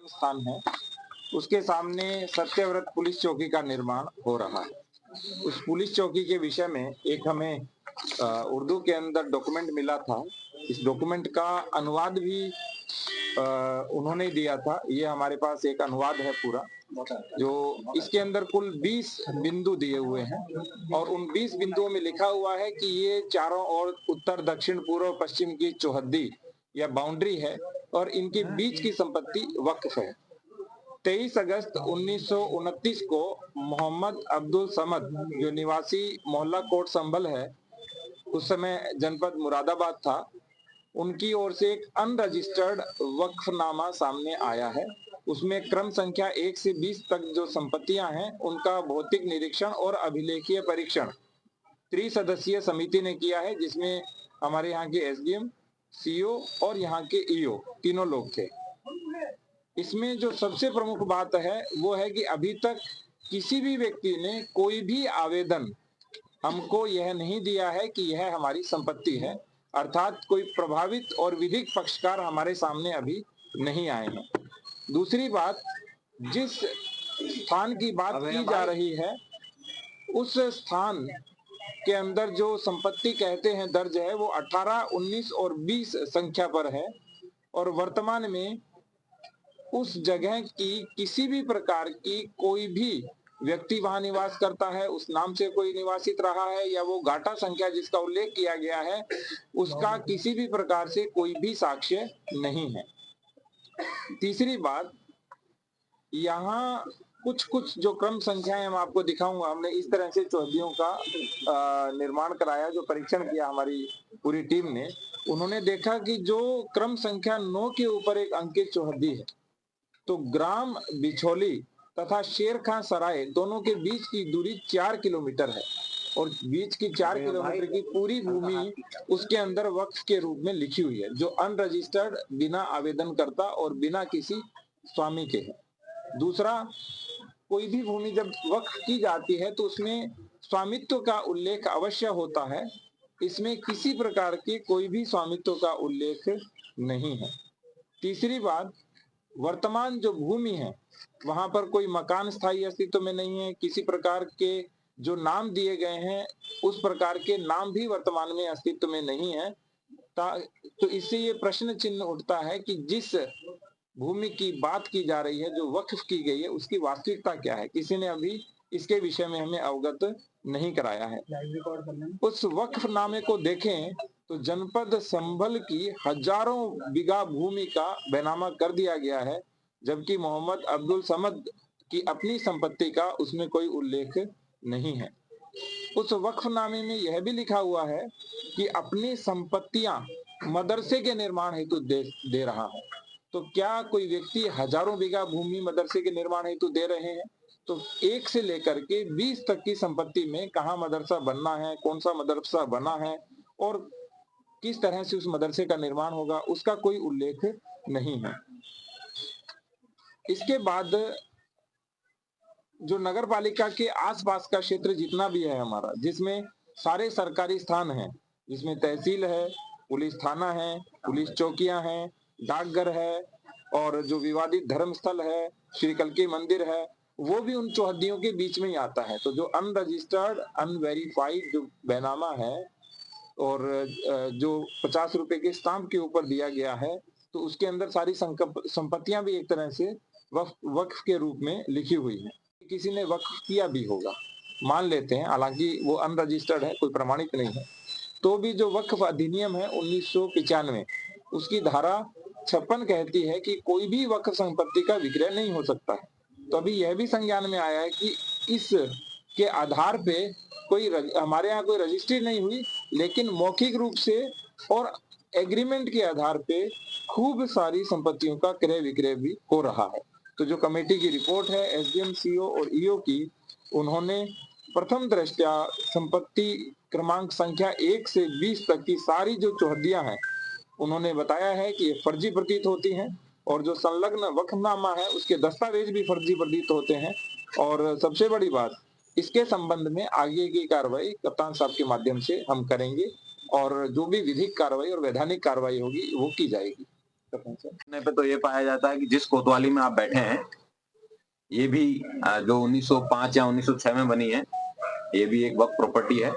स्थान है, उसके सामने सत्यव्रत पुलिस चौकी का निर्माण हो रहा है। उस पुलिस चौकी के विषय में एक हमें उर्दू के अंदर डॉक्यूमेंट मिला था। इस डॉक्यूमेंट का अनुवाद भी उन्होंने दिया था। ये हमारे पास एक अनुवाद है पूरा, जो इसके अंदर कुल 20 बिंदु दिए हुए हैं और उन 20 बिंदुओं में लिखा हुआ है कि ये चारों ओर उत्तर, दक्षिण, पूर्व, पश्चिम की चौहद्दी या बाउंड्री है और इनके बीच की संपत्ति वक्फ है। 23 अगस्त 1929 को मोहम्मद अब्दुल समद, जो निवासी मोहल्ला कोट संभल है, उस समय जनपद मुरादाबाद था, उनकी ओर से एक अनरजिस्टर्ड वक्फनामा सामने आया है। उसमें क्रम संख्या 1 से 20 तक जो संपत्तियां हैं, उनका भौतिक निरीक्षण और अभिलेखीय परीक्षण त्रिसदस्यीय समिति ने किया है, जिसमें हमारे यहाँ के एसडीएम, सीओ और यहाँ के ईओ तीनों लोग थे। इसमें जो सबसे प्रमुख बात है वो है कि अभी तक किसी भी व्यक्ति ने कोई भी आवेदन हमको यह नहीं दिया है कि यह हमारी संपत्ति है, अर्थात कोई प्रभावित और विधिक पक्षकार हमारे सामने अभी नहीं आए हैं। दूसरी बात, जिस स्थान की बात की जा रही है, उस स्थान के अंदर जो संपत्ति कहते हैं दर्ज है, वो 18, 19 और 20 संख्या पर है और वर्तमान में उस जगह की किसी भी प्रकार की कोई भी व्यक्ति वहां निवास करता है, उस नाम से कोई निवासित रहा है, या वो गाटा संख्या जिसका उल्लेख किया गया है उसका किसी भी प्रकार से कोई भी साक्ष्य नहीं है। तीसरी बात, यहाँ कुछ जो क्रम संख्याएं हम आपको दिखाऊंगा, हमने इस तरह से चौहद्दियों का निर्माण कराया, जो परीक्षण किया हमारी पूरी टीम ने। उन्होंने देखा कि जो क्रम संख्या 9 के ऊपर एक अंकित चौहद्दी है, तो ग्राम बिछोली तथा शेर खां सराय दोनों के बीच की दूरी 4 किलोमीटर है और बीच की 4 किलोमीटर की पूरी भूमि उसके अंदर वक्फ के रूप में लिखी हुई है, जो अनरजिस्टर्ड, बिना आवेदनकर्ता और बिना किसी स्वामी के है। दूसरा, कोई भी भूमि जब वक्फ की जाती है तो उसमें स्वामित्व का उल्लेख अवश्य होता है। इसमें किसी प्रकार के कोई भी स्वामित्व का उल्लेख नहीं है। तीसरी बात, वर्तमान जो भूमि है वहां पर कोई मकान स्थायी अस्तित्व में नहीं है। किसी प्रकार के जो नाम दिए गए हैं उस प्रकार के नाम भी वर्तमान में अस्तित्व में नहीं है। तो इससे ये प्रश्न चिन्ह उठता है कि जिस भूमि की बात की जा रही है, जो वक्फ की गई है, उसकी वास्तविकता क्या है। किसी ने अभी इसके विषय में हमें अवगत नहीं कराया है। उस वक्फनामे को देखें तो जनपद संभल की हजारों बीघा भूमि का बैनामा कर दिया गया है, जबकि मोहम्मद अब्दुल समद की अपनी संपत्ति का उसमें कोई उल्लेख नहीं है। उस वक्फनामे में यह भी लिखा हुआ है कि अपनी संपत्तियां मदरसे के निर्माण हेतु दे रहा है। तो क्या कोई व्यक्ति हजारों बीघा भूमि मदरसे के निर्माण हेतु दे रहे हैं? तो 1 से लेकर के 20 तक की संपत्ति में कहाँ मदरसा बनना है, कौन सा मदरसा बना है और किस तरह से उस मदरसे का निर्माण होगा, उसका कोई उल्लेख नहीं है। इसके बाद जो नगर पालिका के आसपास का क्षेत्र जितना भी है हमारा, जिसमें सारे सरकारी स्थान हैं, जिसमें तहसील है, पुलिस थाना है, पुलिस चौकियां हैं, डाकघर है और जो विवादित धर्म स्थल है, श्री कल्की मंदिर है, वो भी उन चौहद्दियों के बीच में ही आता है। तो जो अनरजिस्टर्ड, अनवेरिफाइड जो बैनामा है और जो 50 रुपए के स्टाम्प के ऊपर दिया गया है, तो उसके अंदर सारी संपत्तियां भी एक तरह से वक्फ के रूप में लिखी हुई है। किसी ने वक्फ किया भी होगा, मान लेते हैं, हालांकि वो अनरजिस्टर्ड है, कोई प्रमाणित नहीं है, तो भी जो वक्फ अधिनियम है 1995, उसकी धारा 56 कहती है कि कोई भी वक्फ संपत्ति का विक्रय नहीं हो सकता है। तो अभी यह भी संज्ञान में आया है कि इस के आधार पे कोई हमारे यहाँ कोई रजिस्ट्री नहीं हुई, लेकिन मौखिक रूप से और एग्रीमेंट के आधार पे खूब सारी संपत्तियों का क्रय विक्रय भी हो रहा है। तो जो कमेटी की रिपोर्ट है एसडीएम, सीओ और ईओ की, उन्होंने प्रथम दृष्टया संपत्ति क्रमांक संख्या 1 से 20 तक की सारी जो चौहद्दियां हैं, उन्होंने बताया है कि ये फर्जी प्रतीत होती हैं और जो संलग्न वक्फनामा है उसके दस्तावेज भी फर्जी प्रतीत होते हैं। और सबसे बड़ी बात, इसके संबंध में आगे की कार्रवाई कप्तान साहब के माध्यम से हम करेंगे और जो भी विधिक कार्रवाई और वैधानिक कार्रवाई होगी वो की जाएगी। करने पे तो ये पाया जाता है कि जिस कोतवाली में आप बैठे हैं, ये भी जो 1905 या 1906 में बनी है, ये भी एक वक्फ प्रॉपर्टी है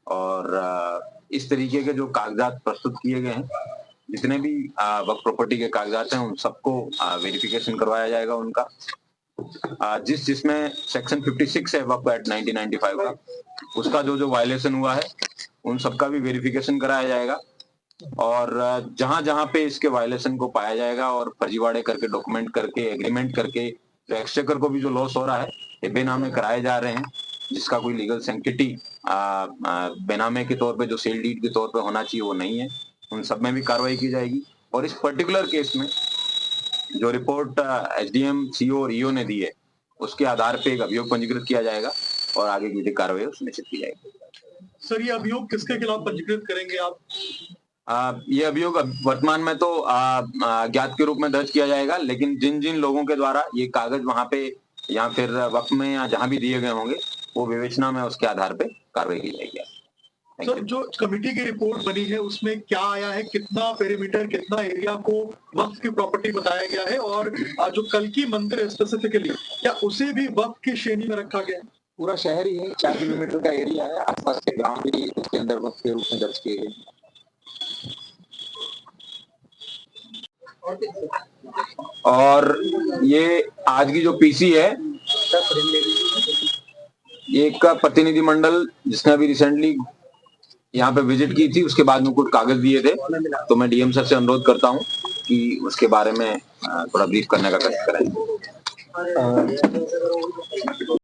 और इस तरीके के जो कागजात प्रस्तुत किए गए हैं, जितने भी वक्फ प्रॉपर्टी के कागजात हैं, उन सबको वेरिफिकेशन करवाया जाएगा उनका। जिसमें सेक्शन 56 है वक्फ एक्ट 1995 का, उसका जो वायलेशन हुआ है, उन सबका भी वेरिफिकेशन कराया जाएगा और जहां पे इसके वायलेशन को पाया जाएगा और फर्जीवाड़े करके डॉक्यूमेंट करके एग्रीमेंट करके तो एक्सचेकर को भी जो लॉस हो रहा है, ये बेनामे कराए जा रहे हैं, जिसका कोई लीगल सैंक्टिटी बेनामे के तौर पे जो सेल डीड के तौर पे होना चाहिए वो नहीं है, उन सब में भी कार्रवाई की जाएगी। और इस पर्टिकुलर केस में जो रिपोर्ट एसडीएम, सीओ और ईओ ने दी है, उसके आधार पे एक अभियोग पंजीकृत किया जाएगा और आगे की कार्रवाई सुनिश्चित की जाएगी। सर, ये अभियोग किसके खिलाफ पंजीकृत करेंगे आप? ये अभियोग वर्तमान में तो अज्ञात के रूप में दर्ज किया जाएगा, लेकिन जिन जिन लोगों के द्वारा ये कागज वहां पे या फिर वक्त में या जहां भी दिए गए होंगे, वो विवेचना में उसके आधार पे कार्रवाई की जाएगी। सर, जो कमेटी की रिपोर्ट बनी है उसमें क्या आया है, कितना पेरीमीटर, कितना एरिया को वक्फ की प्रॉपर्टी बताया गया है और जो कल की मंदिर है स्पेसिफिकली, क्या उसे भी वक्फ की श्रेणी में रखा गया है? पूरा शहर ही है, 4 किलोमीटर का एरिया है, आसपास के गांव भी उसके अंदर वक्फ के रूप में दर्ज किए गए। और ये आज की जो पीसी है, ये एक प्रतिनिधिमंडल जिसने अभी रिसेंटली यहाँ पे विजिट की थी, उसके बाद में कुछ कागज दिए थे, तो मैं डीएम सर से अनुरोध करता हूँ कि उसके बारे में थोड़ा ब्रीफ करने का कष्ट करें।